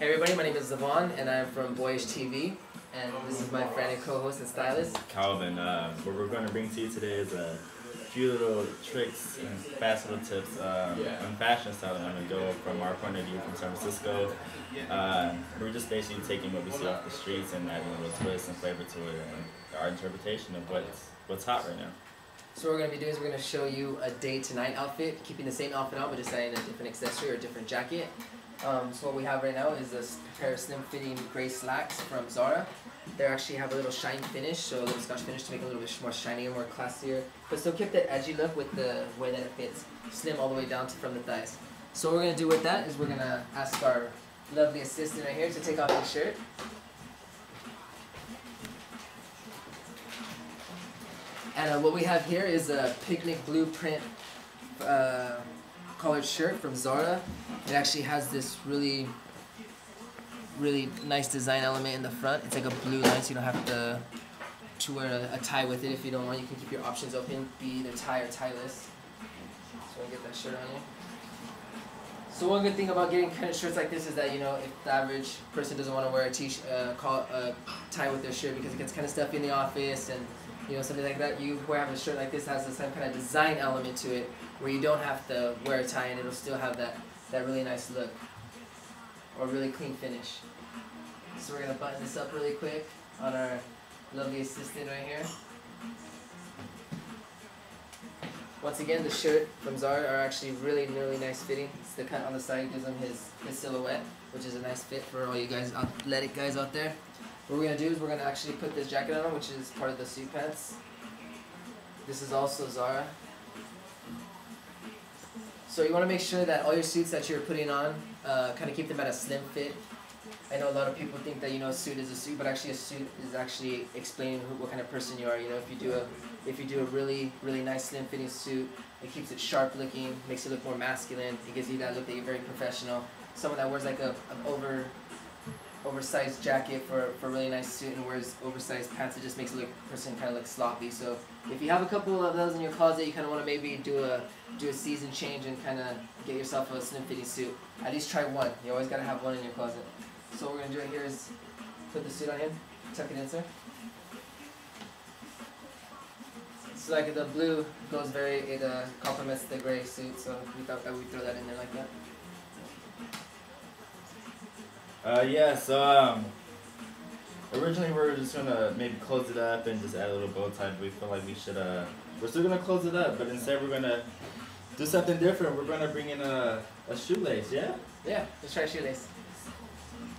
Hey everybody, my name is Zavon and I'm from BoyishTV, and this is my friend and co-host and stylist, Calvin. What we're going to bring to you today is a few little tricks and fast little tips on fashion styling on the go from our point of view from San Francisco. We're just basically taking what we see off the streets and adding a little twist and flavor to it and our interpretation of what's hot right now. So what we're going to be doing is we're going to show you a day to night outfit, keeping the same outfit on but just adding a different accessory or a different jacket. So what we have right now is a pair of slim fitting gray slacks from Zara. They actually have a little shine finish, so a little scotch finish to make it a little bit more shiny and more classier, but still keep that edgy look with the way that it fits, slim all the way down to from the thighs. So what we're going to do with that is we're going to ask our lovely assistant right here to take off his shirt. And what we have here is a picnic blue print collared shirt from Zara. It actually has this really nice design element in the front. It's like a blue line, so you don't have to wear a tie with it if you don't want. You can keep your options open, be either tie or tie-less. So I'll get that shirt on you. So one good thing about getting kind of shirts like this is that, you know, if the average person doesn't want to wear a tie with their shirt because it gets kind of stuffy in the office and, you know, something like that, you have a shirt like this has the same kind of design element to it where you don't have to wear a tie and it'll still have that really nice look or really clean finish. So we're going to button this up really quick on our lovely assistant right here. Once again, the shirt from Zara are actually really nice fitting. It's the cut on the side gives him his silhouette, which is a nice fit for all you guys, athletic guys out there. What we're going to do is we're going to actually put this jacket on, which is part of the suit pants. This is also Zara. So you want to make sure that all your suits that you're putting on, kind of keep them at a slim fit. I know a lot of people think that, you know, a suit is a suit, but actually a suit is actually explaining what kind of person you are. You know, if you do a really nice slim fitting suit, it keeps it sharp looking, makes it look more masculine. It gives you that look that you're very professional. Someone that wears like an oversized jacket for a really nice suit and wears oversized pants, it just makes the person kind of look sloppy. So if you have a couple of those in your closet, you kind of want to maybe do a season change and kind of get yourself a slim fitting suit. At least try one. You always got to have one in your closet. So what we're going to do right here is put the suit on him, tuck it in, sir. So like the blue goes it complements the gray suit, so we thought that we'd throw that in there like that. So originally we were just gonna maybe close it up and just add a little bow tie, but we feel like we should we're still gonna close it up, but instead we're gonna do something different. We're gonna bring in a shoelace, yeah? Yeah, let's try shoelace.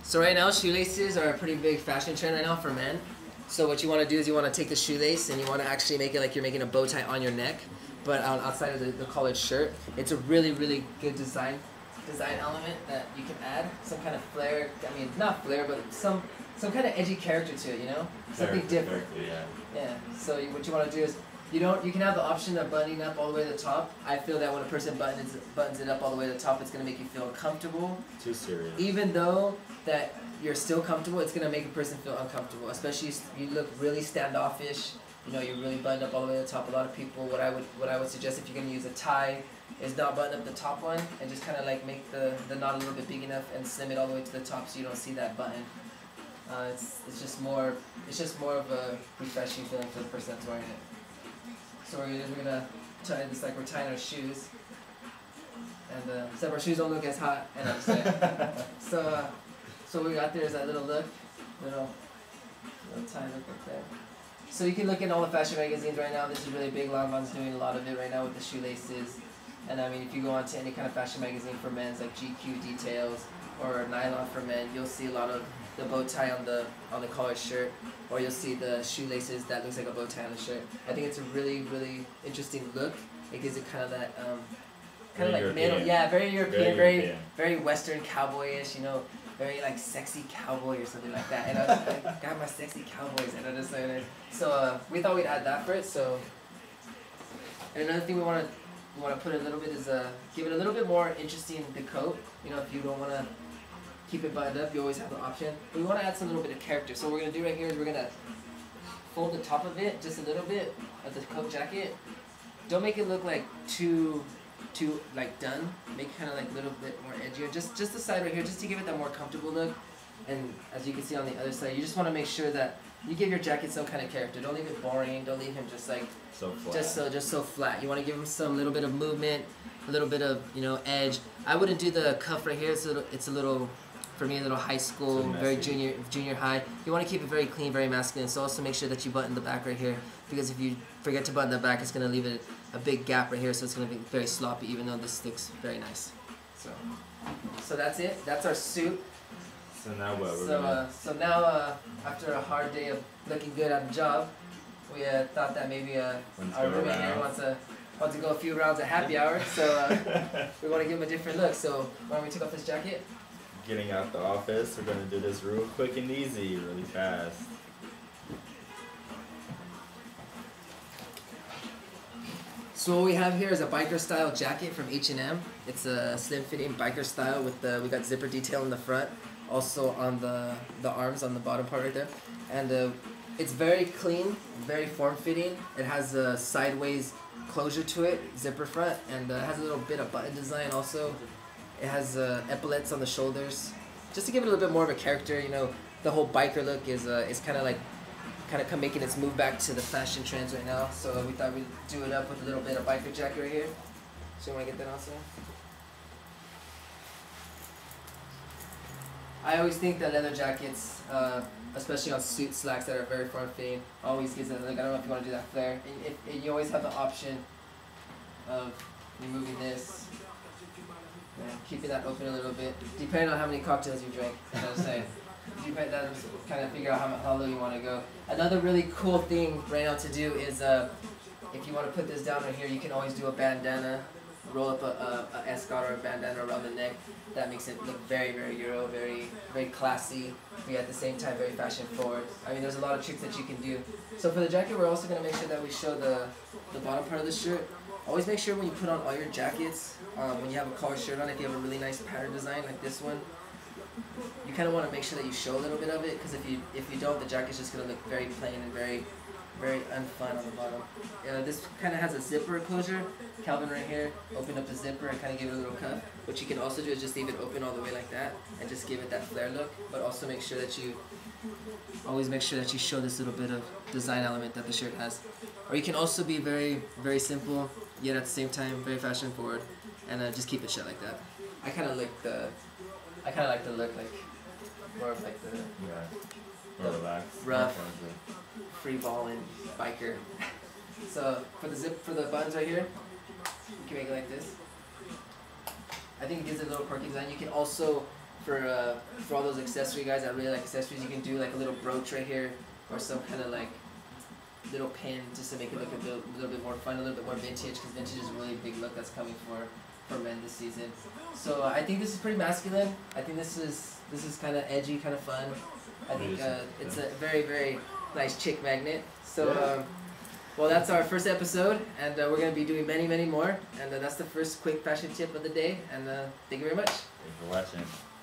So right now shoelaces are a pretty big fashion trend right now for men. So what you want to do is you want to take the shoelace and you want to actually make it like you're making a bow tie on your neck, but outside of the collared shirt. It's a really good design element that you can add some kind of flair. I mean, not flair, but some kind of edgy character to it. You know, something different. Yeah. So what you want to do is you can have the option of buttoning up all the way to the top. I feel that when a person buttons it up all the way to the top, it's gonna make you feel uncomfortable. Too serious. Even though that you're still comfortable, it's gonna make a person feel uncomfortable. Especially if you look really standoffish. You know, you're really buttoned up all the way to the top. A lot of people, what I would suggest if you're gonna use a tie, is not button up the top one and just kind of like make the knot a little bit big enough and slim it all the way to the top so you don't see that button. It's just more of a refreshing feeling for the person that's wearing it. So what we're gonna tie this like we're tying our shoes, and except our shoes don't look as hot. And I'm saying, so what we got there is that little look, little tie look like that. So you can look in all the fashion magazines right now. This is really big. Lanvin's doing a lot of it right now with the shoelaces. And I mean, if you go onto any kind of fashion magazine for men's, like GQ Details or Nylon for Men, you'll see a lot of the bow tie on the collared shirt, or you'll see the shoelaces that looks like a bow tie on the shirt. I think it's a really interesting look. It gives it kind of that kind of like middle, yeah, very European, very Western cowboyish, you know, very like sexy cowboy or something like that. And I got my sexy cowboys, and I just like it. So we thought we'd add that for it. So, and another thing we want to put a little bit is give it a little bit more interesting the coat. You know, if you don't want to keep it buttoned up, you always have the option. But we want to add some little bit of character. So what we're going to do right here is we're going to fold the top of it just a little bit of the coat jacket. Don't make it look like too too like done. Make it kind of like a little bit more edgier. Just the side right here, just to give it that more comfortable look. And as you can see on the other side, you just want to make sure that you give your jacket some kind of character. Don't leave it boring. Don't leave him just like so flat. Just so flat. You want to give him some little bit of movement, a little bit of edge. I wouldn't do the cuff right here. It's a little for me a little high school, very junior high. You want to keep it very clean, very masculine. So also make sure that you button the back right here, because if you forget to button the back, it's gonna leave it a big gap right here. So it's gonna be very sloppy, even though this looks very nice. So that's it. That's our suit. So now what? So now after a hard day of looking good at the job, we thought that maybe our roommate here wants to go a few rounds at happy hour. So we want to give him a different look. So why don't we take off this jacket? Getting out the office, we're gonna do this real quick and easy, really fast. So what we have here is a biker style jacket from H&M. It's a slim fitting biker style with we got zipper detail in the front, also on the arms on the bottom part right there, and it's very clean, very form fitting. It has a sideways closure to it, zipper front, and it has a little bit of button design also. It has epaulets on the shoulders, just to give it a little bit more of a character. The whole biker look is kind of making its move back to the fashion trends right now. So we thought we'd do it up with a little bit of biker jacket right here. So you want to get that also? I always think that leather jackets, especially on suit slacks that are very form-fitting, always gives it a look. I don't know if you want to do that flare. You always have the option of removing this. Keeping that open a little bit, depending on how many cocktails you drink. You know what I'm saying? Depending on that, kind of figure out how low you want to go. Another really cool thing right now to do is if you want to put this down right here, you can always do a bandana, roll up a escort or a bandana around the neck. That makes it look very, very Euro, very, very classy, but at the same time very fashion forward. I mean, there's a lot of tricks that you can do. So for the jacket, we're also going to make sure that we show the bottom part of the shirt. Always make sure when you put on all your jackets, when you have a collar shirt on, if you have a really nice pattern design like this one, you kind of want to make sure that you show a little bit of it, because if you don't, the jacket's just going to look very plain and very, very unfun on the bottom. This kind of has a zipper closure, Calvin right here, open up the zipper and kind of give it a little cuff. What you can also do is just leave it open all the way like that and just give it that flare look, but also make sure that you show this little bit of design element that the shirt has. Or you can also be very, very simple, yet at the same time very fashion forward, and just keep it shut like that. I kind of like the look like more of like the more relaxed, rough, free balling biker. So for the buttons right here, you can make it like this. I think it gives it a little quirky design. You can also, for all those accessory guys that really like accessories, you can do like a little brooch right here, or some kind of like little pin, just to make it look a little bit more fun, a little bit more vintage, because vintage is a really big look that's coming for men this season. So I think this is pretty masculine. I think this is kind of edgy, kind of fun. I think it's a very, very nice chick magnet. So well, that's our first episode, and we're going to be doing many, many more. And that's the first quick fashion tip of the day. And thank you very much. Thanks for watching.